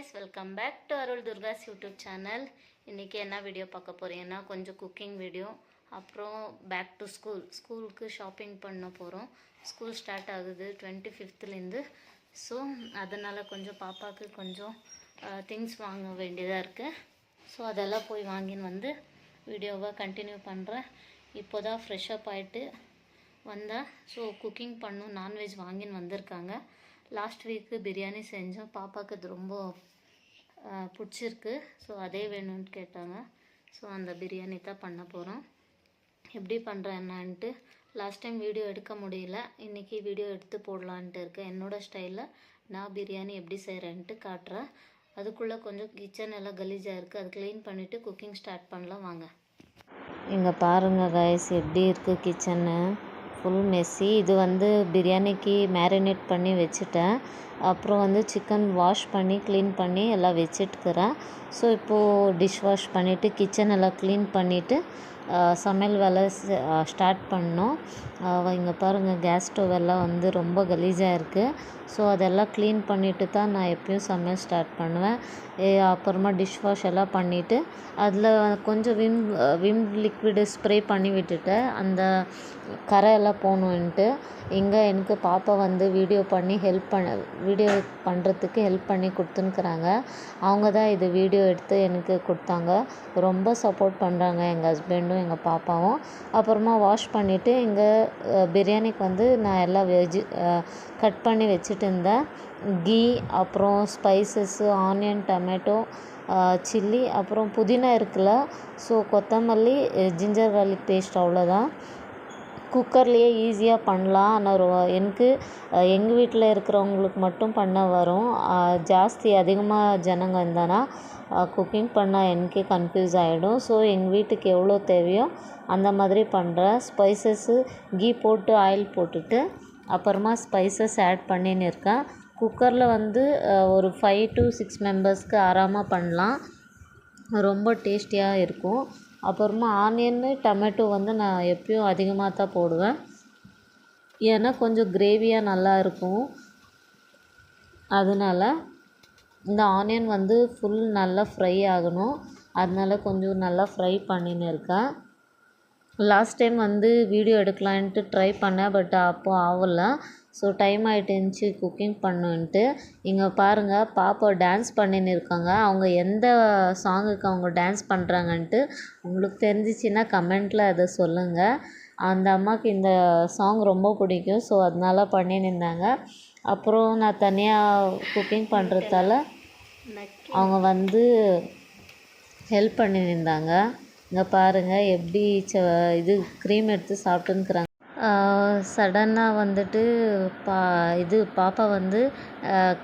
guys, welcome back to Arul Durga's YouTube channel. இன்னைக்கு என்ன video பார்க்க போறீங்கன்னா கொஞ்சம் குக்கிங் வீடியோ, அப்புறம் பேக் டு ஸ்கூலுக்கு ஷாப்பிங் பண்ண போகிறோம். ஸ்கூல் ஸ்டார்ட் ஆகுது 25th. ஸோ அதனால் கொஞ்சம் பாப்பாவுக்கு கொஞ்சம் திங்ஸ் வாங்க வேண்டியதாக இருக்குது. ஸோ அதெல்லாம் போய் வாங்கின்னு வந்து வீடியோவை கண்டினியூ பண்ணுறேன். இப்போ தான் ஃப்ரெஷ்அப் ஆகிட்டு வந்தேன். ஸோ குக்கிங் பண்ணும், நான்வெஜ் வாங்கின்னு வந்திருக்காங்க. லாஸ்ட் வீக்கு பிரியாணி செஞ்சோம், பாப்பாவுக்கு அது ரொம்ப பிடிச்சிருக்கு. ஸோ அதே வேணும்னு கேட்டாங்க. ஸோ அந்த பிரியாணி தான் பண்ண போகிறோம். எப்படி பண்ணுறேன் என்னான்ட்டு லாஸ்ட் டைம் வீடியோ எடுக்க முடியல, இன்றைக்கி வீடியோ எடுத்து போடலான்ட்டு இருக்கேன். என்னோடய ஸ்டைலில் நான் பிரியாணி எப்படி செய்கிறேன்ட்டு காட்டுறேன். அதுக்குள்ளே கொஞ்சம் கிச்சன் எல்லாம் கலீஜாக இருக்குது, அது க்ளீன் பண்ணிவிட்டு குக்கிங் ஸ்டார்ட் பண்ணலாம் வாங்க. இங்கே பாருங்கள் கைஸ், எப்படி இருக்குது கிச்சன்னு, ஃபுல் மெஸ்ஸி. இது வந்து பிரியாணிக்கு மேரினேட் பண்ணி வச்சுட்டேன். அப்புறம் வந்து சிக்கன் வாஷ் பண்ணி க்ளீன் பண்ணி எல்லாம் வச்சுட்டுக்கிறேன். ஸோ இப்போது டிஷ் வாஷ் பண்ணிவிட்டு கிச்சன் எல்லாம் க்ளீன் பண்ணிவிட்டு சமையல் வேலை ஸ்டார்ட் பண்ணோம். இங்கே பாருங்கள், கேஸ் ஸ்டவ் எல்லாம் வந்து ரொம்ப கலீஜாக இருக்குது. ஸோ அதெல்லாம் க்ளீன் பண்ணிவிட்டு தான் நான் எப்பயும் சமையல் ஸ்டார்ட் பண்ணுவேன். அப்புறமா டிஷ் வாஷ் எல்லாம் பண்ணிவிட்டு அதில் கொஞ்சம் விம் லிக்விடு ஸ்ப்ரே பண்ணி விட்டுட்டேன், அந்த கரை எல்லாம் போகணுன்ட்டு. இங்கே எனக்கு பாப்பா வந்து வீடியோ பண்ணுறதுக்கு ஹெல்ப் பண்ணி கொடுத்துன்னுக்குறாங்க. அவங்க தான் இது வீடியோ எடுத்து எனக்கு கொடுத்தாங்க. ரொம்ப சப்போர்ட் பண்ணுறாங்க எங்கள் ஹஸ்பண்டும் எங்கள் பாப்பாவும். அப்புறமா வாஷ் பண்ணிவிட்டு இங்கே பிரியாணிக்கு வந்து நான் எல்லாம் கட் பண்ணி வச்சுட்டு இருந்தேன். கீ, அப்புறம் ஸ்பைசஸ்ஸு, ஆனியன், டொமேட்டோ, சில்லி, அப்புறம் புதினா இருக்குல்ல, ஸோ கொத்தமல்லி, ஜிஞ்சர் கார்லிக் பேஸ்ட், அவ்வளோதான். குக்கர்லேயே ஈஸியாக பண்ணலாம். ஆனால் எனக்கு எங்கள் வீட்டில் இருக்கிறவங்களுக்கு மட்டும் பண்ண வரும். அதிகமாக ஜனங்க இருந்தானா குக்கிங் பண்ணால் எனக்கே கன்ஃபியூஸ் ஆகிடும். ஸோ எங்கள் வீட்டுக்கு எவ்வளோ தேவையோ அந்த மாதிரி பண்ணுறேன். ஸ்பைசஸ்ஸு கீ போட்டு ஆயில் போட்டுட்டு அப்புறமா ஸ்பைசஸ் ஆட் பண்ணின்னு இருக்கேன். குக்கரில் வந்து ஒரு 5 to 6 மெம்பர்ஸ்க்கு ஆராமாக பண்ணலாம், ரொம்ப டேஸ்டியாக இருக்கும். அப்புறமா ஆனியன், டொமேட்டோ வந்து நான் எப்பயும் அதிகமாக தான் போடுவேன், ஏன்னா கொஞ்சம் கிரேவியாக நல்லா இருக்கும். அதனால் இந்த ஆனியன் வந்து ஃபுல் நல்லா ஃப்ரை ஆகணும், அதனால கொஞ்சம் நல்லா ஃப்ரை பண்ணின்னு இருக்கேன். லாஸ்ட் டைம் வந்து வீடியோ எடுக்கலான்ட்டு ட்ரை பண்ணேன், பட் அப்போது ஆகலை. ஸோ டைம் ஆகிட்டுருந்துச்சி குக்கிங் பண்ணுன்ட்டு. இங்கே பாருங்கள், பாப்பா டான்ஸ் பண்ணின்னு இருக்காங்க. அவங்க எந்த சாங்குக்கு அவங்க டான்ஸ் பண்ணுறாங்கன்ட்டு உங்களுக்கு தெரிஞ்சிச்சின்னா கமெண்ட்டில் அதை சொல்லுங்கள். அந்த அம்மாவுக்கு இந்த சாங் ரொம்ப பிடிக்கும், ஸோ அதனால பண்ணின்னு இருந்தாங்க. அப்புறம் நான் தனியாக குக்கிங் பண்ணுறதால அவங்க வந்து ஹெல்ப் பண்ணின்னு இருந்தாங்க. இங்கே பாருங்கள் எப்படி இது க்ரீம் எடுத்து சாப்பிட்டுன்னுக்குறாங்க. சடனாக வந்துட்டு பாப்பா வந்து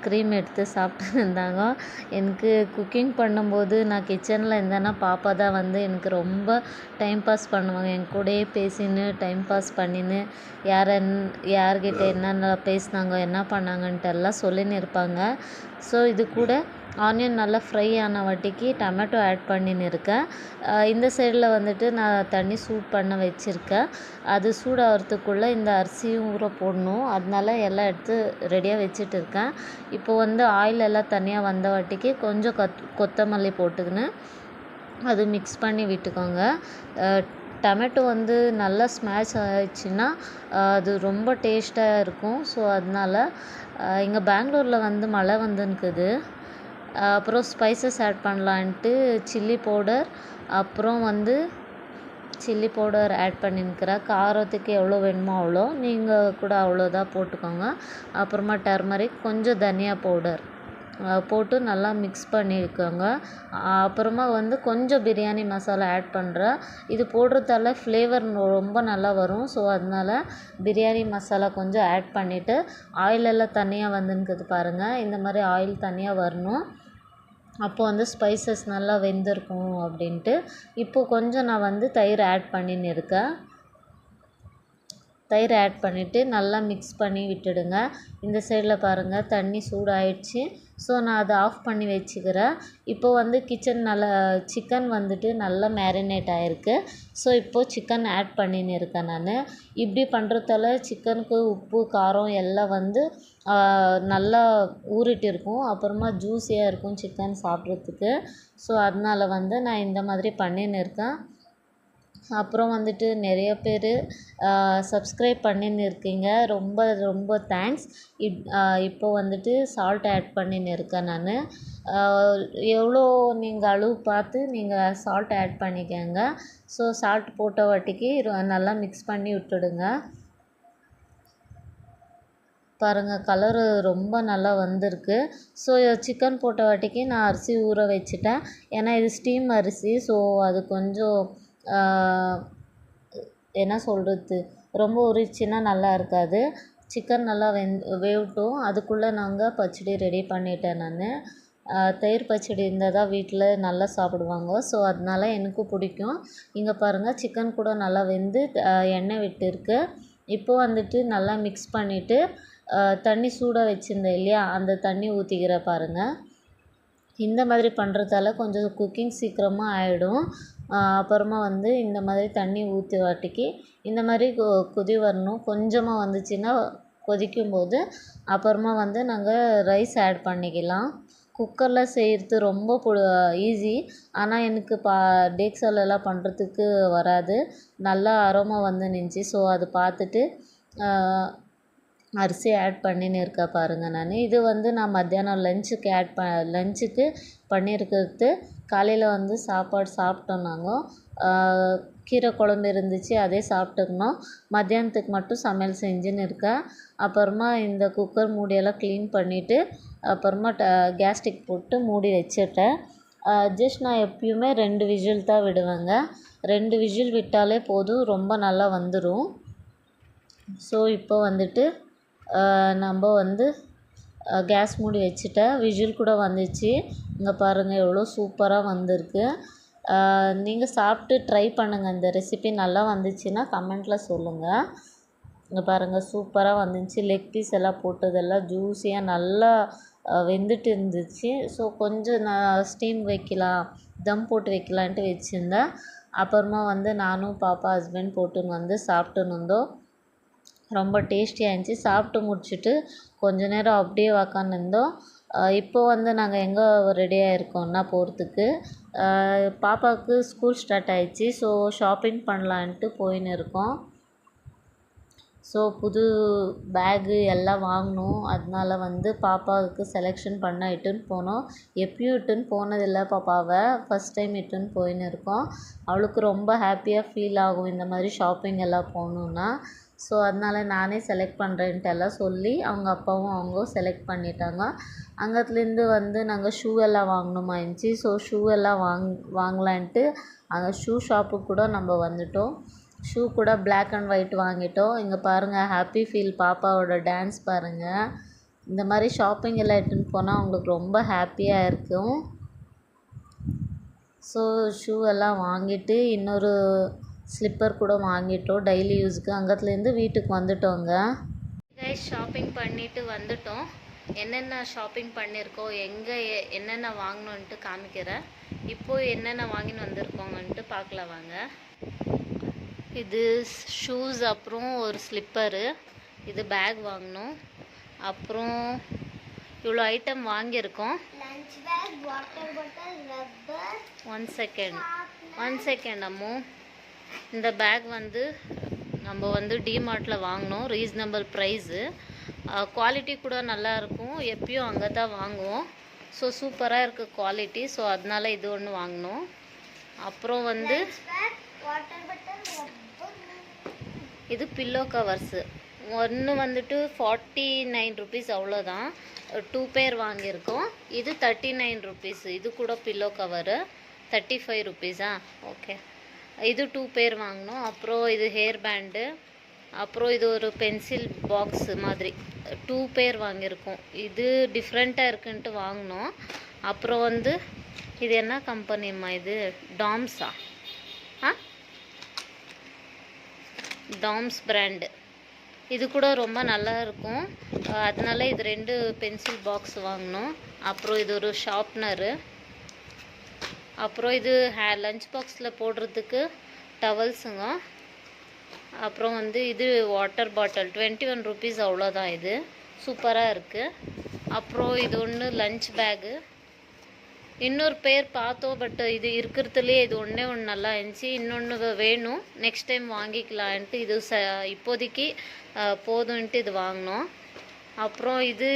க்ரீம் எடுத்து சாப்பிட்டு இருந்தாங்க. எனக்கு குக்கிங் பண்ணும்போது நான் கிச்சனில் இருந்தேன்னா பாப்பா தான் வந்து எனக்கு ரொம்ப டைம் பாஸ் பண்ணுவாங்க. என் கூடயே பேசின்னு டைம் பாஸ் பண்ணின்னு யார்கிட்ட என்னென்ன பேசினாங்க, என்ன பண்ணாங்கன்ட்டு எல்லாம் சொல்லின்னு இருப்பாங்க. ஸோ இது கூட ஆனியன் நல்லா ஃப்ரை ஆன வாட்டிக்கு டொமேட்டோ ஆட் பண்ணின்னு இருக்கேன். இந்த சைடில் வந்துட்டு நான் தண்ணி சூட் பண்ண வச்சுருக்கேன். அது சூடாகிறதுக்குள்ளே இந்த அரிசியும் ஊற போடணும், அதனால எல்லாம் எடுத்து ரெடியாக வச்சுட்டு இருக்கேன். இப்போது வந்து ஆயில் எல்லாம் தனியாக வந்த வாட்டிக்கு கொஞ்சம் கொத்தமல்லி போட்டுக்கின்னு அது மிக்ஸ் பண்ணி விட்டுக்கோங்க. டொமேட்டோ வந்து நல்லா ஸ்மாஷ் ஆகிடுச்சின்னா அது ரொம்ப டேஸ்ட்டாக இருக்கும். ஸோ அதனால் இங்கே பெங்களூரில் வந்து மழை வந்துன்னுக்குது. அப்புறம் ஸ்பைசஸ் ஆட் பண்ணலான்ட்டு சில்லி பவுடர், அப்புறம் வந்து சில்லி பவுடர் ஆட் பண்ணின்னுக்கிறேன். காரத்துக்கு எவ்வளோ வேணுமோ அவ்வளோ, நீங்கள் கூட அவ்வளோதான் போட்டுக்கோங்க. அப்புறமா டர்மரிக், கொஞ்சம் தனியா பவுடர் போட்டு நல்லா மிக்ஸ் பண்ணிக்கோங்க. அப்புறமா வந்து கொஞ்சம் பிரியாணி மசாலா ஆட் பண்ணுறேன். இது போடுறதால ஃப்ளேவர் ரொம்ப நல்லா வரும். ஸோ அதனால் பிரியாணி மசாலா கொஞ்சம் ஆட் பண்ணிவிட்டு ஆயிலெல்லாம் தனியாக வந்துன்னுக்குது பாருங்கள், இந்த மாதிரி ஆயில் தனியாக வரணும். அப்போது வந்து ஸ்பைசஸ் நல்லா வெந்திருக்கும் அப்படின்ட்டு. இப்போது கொஞ்சம் நான் வந்து தயிர் ஆட் பண்ணின்னு இருக்கேன். தயிர் ஆட் பண்ணிவிட்டு நல்லா மிக்ஸ் பண்ணி விட்டுடுங்க. இந்த சைடில் பாருங்கள் தண்ணி சூடாயிடுச்சு. ஸோ நான் அதை ஆஃப் பண்ணி வச்சுக்கிறேன். இப்போ வந்து சிக்கன் வந்துட்டு நல்லா மேரினேட் ஆகிருக்கு. ஸோ இப்போது சிக்கன் ஆட் பண்ணின்னு இருக்கேன் நான். இப்படி பண்ணுறதால சிக்கனுக்கு உப்பு காரம் எல்லாம் வந்து நல்லா ஊறிட்டு இருக்கும். அப்புறமா ஜூஸியாக இருக்கும் சிக்கன் சாப்பிட்றதுக்கு. ஸோ அதனால் வந்து நான் இந்த மாதிரி பண்ணின்னு இருக்கேன். அப்புறம் வந்துட்டு நிறைய பேர் சப்ஸ்கிரைப் பண்ணின்னு இருக்கீங்க. ரொம்ப ரொம்ப தேங்க்ஸ். இப்போ வந்துட்டு சால்ட் ஆட் பண்ணின்னு இருக்கேன் நான். எவ்வளோ நீங்கள் அளவு பார்த்து நீங்கள் சால்ட் ஆட் பண்ணிக்கோங்க. ஸோ சால்ட் போட்ட வாட்டிக்கு நல்லா மிக்ஸ் பண்ணி விட்டுடுங்க. பாருங்கள் கலரு ரொம்ப நல்லா வந்திருக்கு. ஸோ சிக்கன் போட்ட வாட்டிக்கு நான் அரிசி ஊற வச்சுட்டேன். ஏன்னா இது ஸ்டீம் அரிசி. ஸோ அது கொஞ்சம் என்ன சொல்கிறது, ரொம்ப ஊறிச்சுன்னா நல்லா இருக்காது. சிக்கன் நல்லா வேகட்டும். அதுக்குள்ளே நாங்கள் பச்சடி ரெடி பண்ணிட்டேன் நான். தயிர் பச்சடி இருந்தால் தான் வீட்டில் நல்லா சாப்பிடுவாங்க. ஸோ அதனால எனக்கும் பிடிக்கும். இங்கே பாருங்கள் சிக்கன் கூட நல்லா வெந்து எண்ணெய் விட்டுருக்கு. இப்போது வந்துட்டு நல்லா மிக்ஸ் பண்ணிவிட்டு தண்ணி சூடாக வச்சுருந்தேன் இல்லையா, அந்த தண்ணி ஊற்றிக்கிற பாருங்கள். இந்த மாதிரி பண்ணுறதால கொஞ்சம் குக்கிங் சீக்கிரமாக ஆகிடும். அப்புறமா வந்து இந்த மாதிரி தண்ணி ஊற்றி வாட்டிக்கு இந்த மாதிரி கொதி வரணும். கொஞ்சமாக வந்துச்சுன்னா கொதிக்கும்போது அப்புறமா வந்து நாங்கள் ரைஸ் ஆட் பண்ணிக்கலாம். குக்கரில் செய்கிறது ரொம்ப ஈஸி. ஆனால் எனக்கு டேக்ஸாலெல்லாம் பண்ணுறதுக்கு வராது. நல்லா அரோமா வந்து நின்றுச்சு. ஸோ அது பார்த்துட்டு அரிசி ஆட் பண்ணின்னு இருக்க பாருங்கள் நான். இது வந்து நான் மத்தியானம் லஞ்சுக்கு பண்ணியிருக்கிறது. காலையில் வந்து சாப்பாடு சாப்பிட்டோம் நாங்கள். கீரை குழம்பு இருந்துச்சு, அதே சாப்பிட்டுக்கணும். மத்தியானத்துக்கு மட்டும் சமையல் செஞ்சுன்னு இருக்கேன். அப்புறமா இந்த குக்கர் மூடியெல்லாம் க்ளீன் பண்ணிவிட்டு அப்புறமா கேஸ்டிக் போட்டு மூடி வச்சுட்டேன். ஜஸ்ட் நான் எப்பயுமே 2 விசில் தான் விடுவேங்க. 2 விசில் விட்டாலே போதும், ரொம்ப நல்லா வந்துடும். ஸோ இப்போ வந்துட்டு நம்ம வந்து கேஸ் மூடி வச்சுட்டேன். விசில் கூட வந்துச்சு. இங்கே பாருங்கள் எவ்வளோ சூப்பராக வந்திருக்கு. நீங்கள் சாப்பிட்டு ட்ரை பண்ணுங்கள். இந்த ரெசிபி நல்லா வந்துச்சுன்னா கமெண்ட்டில் சொல்லுங்கள். இங்கே பாருங்கள் சூப்பராக வந்துச்சு. லெக் பீஸ் எல்லாம் போட்டதெல்லாம் ஜூஸியாக நல்லா வெந்துட்டு இருந்துச்சு. ஸோ கொஞ்சம் நான் ஸ்டீம் வைக்கலாம், தம் போட்டு வைக்கலான்ட்டு வச்சுருந்தேன். அப்புறமா வந்து நானும் பாப்பா ஹஸ்பண்ட் போட்டுன்னு வந்து சாப்பிட்டுன்னு இருந்தோம். ரொம்ப டேஸ்டியாக இருந்துச்சு. சாப்பிட்டு முடிச்சுட்டு கொஞ்ச நேரம் அப்படியே உக்காந்துருந்தோம். இப்போ வந்து நாங்கள் எங்கே ரெடியாக இருக்கோம்னா போகிறதுக்கு. பாப்பாவுக்கு ஸ்கூல் ஸ்டார்ட் ஆகிடுச்சி. ஸோ ஷாப்பிங் பண்ணலான்ட்டு போயின்னு இருக்கோம். ஸோ புது பேகு எல்லாம் வாங்கணும். அதனால வந்து பாப்பாவுக்கு செலெக்ஷன் பண்ண இட்டுன்னு போனோம். எப்பயும் இட்டுன்னு போனதில்லை பாப்பாவை, ஃபஸ்ட் டைம் இட்டுன்னு போயின்னு இருக்கோம். அவளுக்கு ரொம்ப ஹாப்பியாக ஃபீல் ஆகும் இந்த மாதிரி ஷாப்பிங் எல்லாம் போகணுன்னா. ஸோ அதனால் நானே செலக்ட் பண்ணுறேன்ட்டு எல்லாம் சொல்லி அவங்க அப்பாவும் அவங்க செலக்ட் பண்ணிட்டாங்க. அங்கேத்துலேருந்து வந்து நாங்கள் ஷூ எல்லாம் வாங்கணுமா இருந்துச்சு. ஸோ ஷூ எல்லாம் வாங்கலான்ட்டு அங்கே ஷூ ஷாப்புக்கு கூட நம்ம வந்துட்டோம். ஷூ கூட பிளாக் அண்ட் ஒயிட் வாங்கிட்டோம். இங்கே பாருங்கள் ஹாப்பி ஃபீல், பாப்பாவோட டான்ஸ் பாருங்கள். இந்த மாதிரி ஷாப்பிங் எல்லாம் எடுத்துன்னு போனால் அவங்களுக்கு ரொம்ப ஹாப்பியாக இருக்கும். ஸோ ஷூ எல்லாம் வாங்கிட்டு இன்னொரு ஸ்லிப்பர் கூட வாங்கிட்டோம் டெய்லி யூஸுக்கு. அங்கத்துலேருந்து வீட்டுக்கு வந்துட்டோங்க. கைஸ் ஷாப்பிங் பண்ணிவிட்டு வந்துட்டோம். என்னென்ன ஷாப்பிங் பண்ணியிருக்கோம், எங்கே என்னென்ன வாங்கணுன்ட்டு காமிக்கிறேன். இப்போது என்னென்ன வாங்கின்னு வந்திருக்கோங்கன்ட்டு பார்க்கலாம் வாங்க. இது ஷூஸ், அப்புறம் ஒரு ஸ்லிப்பரு, இது பேக் வாங்கினோம். அப்புறம் இவ்வளோ ஐட்டம் வாங்கியிருக்கோம். One second Ammu. இந்த பேக் வந்து நம்ம வந்து டிமார்ட்டில் வாங்கினோம். ரீசனபிள் ப்ரைஸு, குவாலிட்டி கூட நல்லாயிருக்கும். எப்பயும் அங்கே தான் வாங்குவோம். ஸோ சூப்பராக இருக்குது குவாலிட்டி. ஸோ அதனால இது ஒன்று வாங்கினோம். அப்புறம் வந்து இது பில்லோ கவர்ஸு. ஒன்று வந்துட்டு 49 rupees அவ்வளோதான். 2 பேர் வாங்கியிருக்கோம். இது 39 rupees. இது கூட பில்லோ கவரு 35 rupees. ஓகே, இது 2 பேர் வாங்கினோம். அப்புறம் இது ஹேர் பேண்டு, அப்புறம் இது ஒரு பென்சில் பாக்ஸு மாதிரி 2 பேர் வாங்கியிருக்கோம். இது டிஃப்ரெண்ட்டாக இருக்குன்ட்டு வாங்கினோம். அப்புறம் வந்து இது என்ன கம்பெனிம்மா, இது டாம்ஸா, டாம்ஸ் பிராண்டு. இது கூட ரொம்ப நல்லா இருக்கும். அதனால இது 2 பென்சில் பாக்ஸ் வாங்கினோம். அப்புறம் இது ஒரு ஷார்ப்னரு. அப்புறம் இது லஞ்ச் பாக்ஸில் போடுறதுக்கு டவல்ஸுங்க. அப்புறம் வந்து இது வாட்டர் பாட்டில் 21 rupees அவ்வளோதான். இது சூப்பராக இருக்குது. அப்புறம் இது ஒன்று லஞ்ச் பேகு. இன்னொரு பேர் பார்த்தோம், பட் இது இருக்கிறதுலே இது ஒன்றே ஒன்று நல்லா இருந்துச்சு. இன்னொன்று வேணும், நெக்ஸ்ட் டைம் வாங்கிக்கலான்ட்டு இது இப்போதைக்கு போதும்ன்ட்டு இது வாங்கினோம். அப்புறம் இது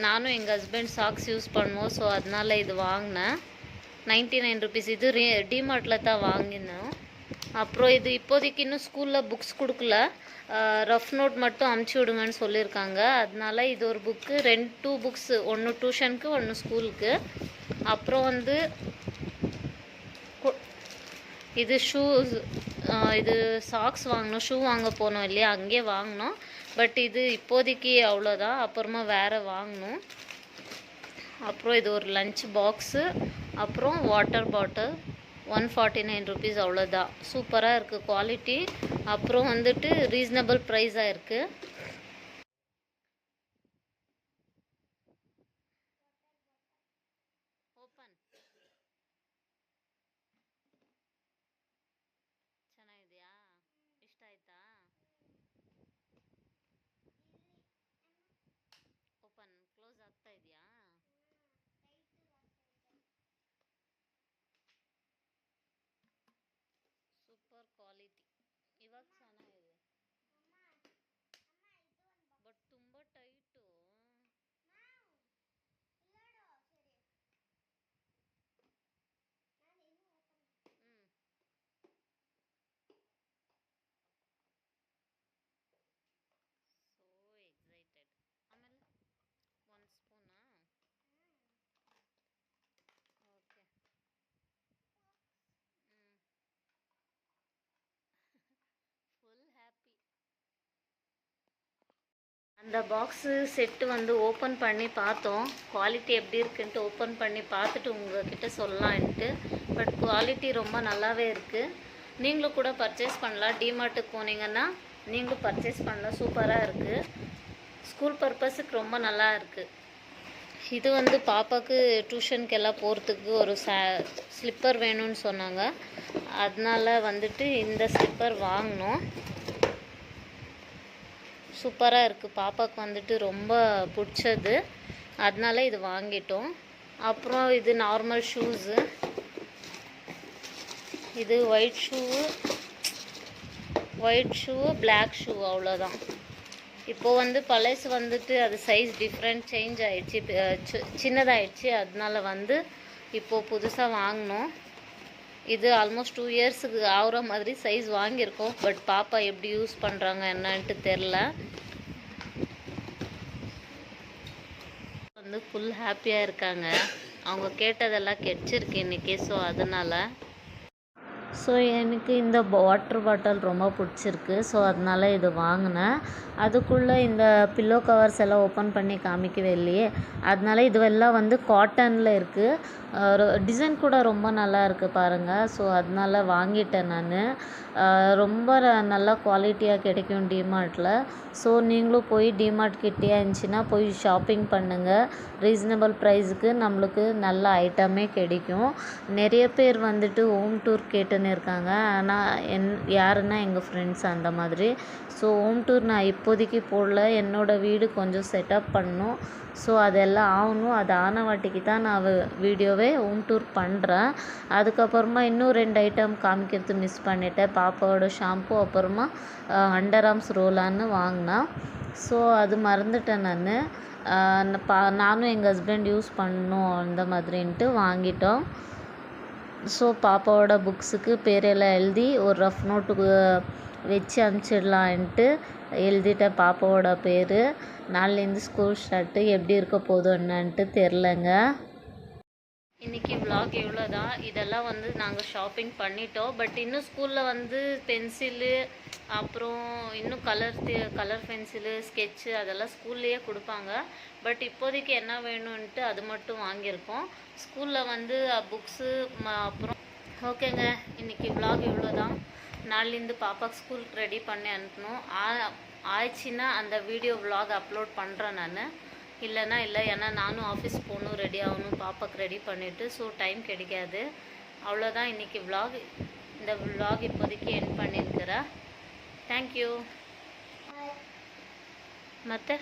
நானும் எங்கள் ஹஸ்பண்ட் சாக்ஸ் யூஸ் பண்ணுவோம், ஸோ அதனால் இது வாங்கினேன். 99 rupees. இது டிமார்ட்டில் தான் வாங்கினோம். அப்புறம் இது இப்போதைக்கு இன்னும் ஸ்கூலில் புக்ஸ் கொடுக்கல, ரஃப் நோட் மட்டும் அமுச்சு விடுங்கன்னு சொல்லியிருக்காங்க. அதனால இது ஒரு புக்கு, 2 புக்ஸ், ஒன்று டியூஷனுக்கு ஒன்று ஸ்கூலுக்கு. அப்புறம் வந்து இது ஷூஸ், இது சாக்ஸ் வாங்கினோம், ஷூ வாங்க போனோம் இல்லையா, அங்கேயே வாங்கினோம். பட் இது இப்போதைக்கு அவ்வளோதான், அப்புறமா வேறு வாங்கணும். அப்புறம் இது ஒரு லஞ்ச் பாக்ஸு. அப்புறம் வாட்டர் பாட்டில் 149 rupees அவ்வளோதான். சூப்பராக இருக்குது குவாலிட்டி. அப்புறம் வந்துட்டு ரீசனபிள் ப்ரைஸாக இருக்குது. ಓಪನ್ ಚೆನ್ನಾಗಿದೆಯಾ? ಇಷ್ಟ ಆಯ್ತಾ? ಓಪನ್ ಕ್ಲೋಸ್ ಆಗ್ತಾ ಇದೆಯಾ? Super quality. ಇವಾಗ ಚೆನ್ನಾಗಿದೆ, ಬಟ್ ತುಂಬ ಟೈಟು. So excited. ಆಮೇಲೆ 1 ಸ್ಪೂನಾ? ಓಕೆ. Full happy. அந்த பாக்ஸு செட்டு வந்து ஓப்பன் பண்ணி பார்த்தோம், குவாலிட்டி எப்படி இருக்குன்ட்டு ஓப்பன் பண்ணி பார்த்துட்டு உங்கள்கிட்ட சொல்லலான்ட்டு. பட் குவாலிட்டி ரொம்ப நல்லாவே இருக்குது. நீங்களும் கூட பர்ச்சேஸ் பண்ணலாம். டிமார்ட்டுக்கு போனீங்கன்னா நீங்களும் பர்ச்சேஸ் பண்ணலாம். சூப்பராக இருக்குது. ஸ்கூல் பர்பஸுக்கு ரொம்ப நல்லா இருக்குது. இது வந்து பாப்பாவுக்கு டியூஷனுக்கு எல்லாம் போகிறதுக்கு ஒரு ஸ்லிப்பர் வேணும்னு சொன்னாங்க. அதனால வந்துட்டு இந்த ஸ்லிப்பர் வாங்கினோம். சூப்பராக இருக்குது, பாப்பாவுக்கு வந்துட்டு ரொம்ப பிடிச்சது, அதனால இது வாங்கிட்டோம். அப்புறம் இது நார்மல் ஷூஸு. இது ஒயிட் ஷூ பிளாக் ஷூ அவ்வளோதான். இப்போது வந்து பழசு வந்துட்டு அது சைஸ் டிஃப்ரெண்ட் சேஞ்ச் ஆகிடுச்சு, சின்னதாகிடுச்சு. அதனால வந்து இப்போது புதுசாக வாங்கினோம். இது ஆல்மோஸ்ட் 2 இயர்ஸுக்கு ஆகிற மாதிரி சைஸ் வாங்கியிருக்கோம். பட் பாப்பா எப்படி யூஸ் பண்ணுறாங்க என்னன்ட்டு தெரில. வந்து ஃபுல் ஹாப்பியாக இருக்காங்க. அவங்க கேட்டதெல்லாம் கிடச்சிருக்கு இன்றைக்கி. ஸோ அதனால் எனக்கு இந்த வாட்டர் பாட்டில் ரொம்ப பிடிச்சிருக்கு. ஸோ அதனால இது வாங்கினேன். அதுக்குள்ளே இந்த பில்லோ கவர்ஸ் எல்லாம் ஓப்பன் பண்ணி காமிக்கவே இல்லையே, அதனால இதுவெல்லாம் வந்து காட்டனில் இருக்குது. டிசைன் கூட ரொம்ப நல்லா இருக்குது பாருங்கள். ஸோ அதனால வாங்கிட்டேன் நான். ரொம்ப நல்ல குவாலிட்டியாக கிடைக்கும் டிமார்ட்டில். ஸோ நீங்களும் போய் டிமார்ட் கிட்டே இருந்துச்சுன்னா போய் ஷாப்பிங் பண்ணுங்கள். ரீசனபிள் ப்ரைஸுக்கு நம்மளுக்கு நல்ல ஐட்டமே கிடைக்கும். நிறைய பேர் வந்துட்டு ஹோம் டூர் கேட்டுன்னு இருக்காங்க. ஆனால் யாருன்னா எங்கள் ஃப்ரெண்ட்ஸ் அந்த மாதிரி. ஸோ ஹோம் டூர் நான் இப்போதைக்கு போடல, என்னோடய வீடு கொஞ்சம் செட்டப் பண்ணணும். ஸோ அதெல்லாம் ஆகணும். அது ஆன வாட்டிக்கு தான் நான் வீடியோவே ஹோம் டூர் பண்ணுறேன். அதுக்கப்புறமா இன்னும் 2 ஐட்டம் காமிக்கிறது மிஸ் பண்ணிட்டேன். பாப்பாவோட ஷாம்பு, அப்புறமா அண்டர் ஆர்ம்ஸ் ரோலான்னு வாங்கினேன். ஸோ அது மறந்துட்டேன் நான். நானும் எங்கள் ஹஸ்பண்ட் யூஸ் பண்ணணும் அந்த மாதிரின்ட்டு வாங்கிட்டோம். ஸோ பாப்பாவோட புக்ஸுக்கு பேரெல்லாம் எழுதி ஒரு ரஃப் நோட்டுக்கு வச்சு அனுப்பிச்சிடலான்ட்டு எழுதிட்டேன் பாப்பாவோட பேர். நாளைலேருந்து ஸ்கூல் ஸ்டார்ட்டு, எப்படி இருக்க போதும் என்னன்ட்டு தெரிலங்க. இன்றைக்கி விலாக் இவ்வளோ தான். இதெல்லாம் வந்து நாங்கள் ஷாப்பிங் பண்ணிட்டோம். பட் இன்னும் ஸ்கூலில் வந்து பென்சிலு, அப்புறம் இன்னும் கலர் பென்சிலு, ஸ்கெட்சு அதெல்லாம் ஸ்கூல்லையே கொடுப்பாங்க. பட் இப்போதைக்கு என்ன வேணும்ன்ட்டு அது மட்டும் வாங்கியிருக்கோம். ஸ்கூலில் வந்து புக்ஸு அப்புறம் ஓகேங்க. இன்றைக்கி விலாக் இவ்வளோ தான். நாளிலேருந்து பாப்பாவுக்கு ஸ்கூலுக்கு ரெடி பண்ணி அனுப்பணும். ஆயிடுச்சுன்னா அந்த வீடியோ vlog அப்லோட் பண்ணுறேன் நான். இல்லைன்னா இல்லை, ஏன்னா நானும் ஆஃபீஸ் போகணும், ரெடி ஆகணும், பாப்பாவுக்கு ரெடி பண்ணிவிட்டு, ஸோ டைம் கிடைக்காது. அவ்வளோதான் இன்றைக்கி vlog. இந்த vlog இப்போதைக்கு எண்ட் பண்ணியிருக்கிறேன். தேங்க்யூ. ಮತ್ತೆ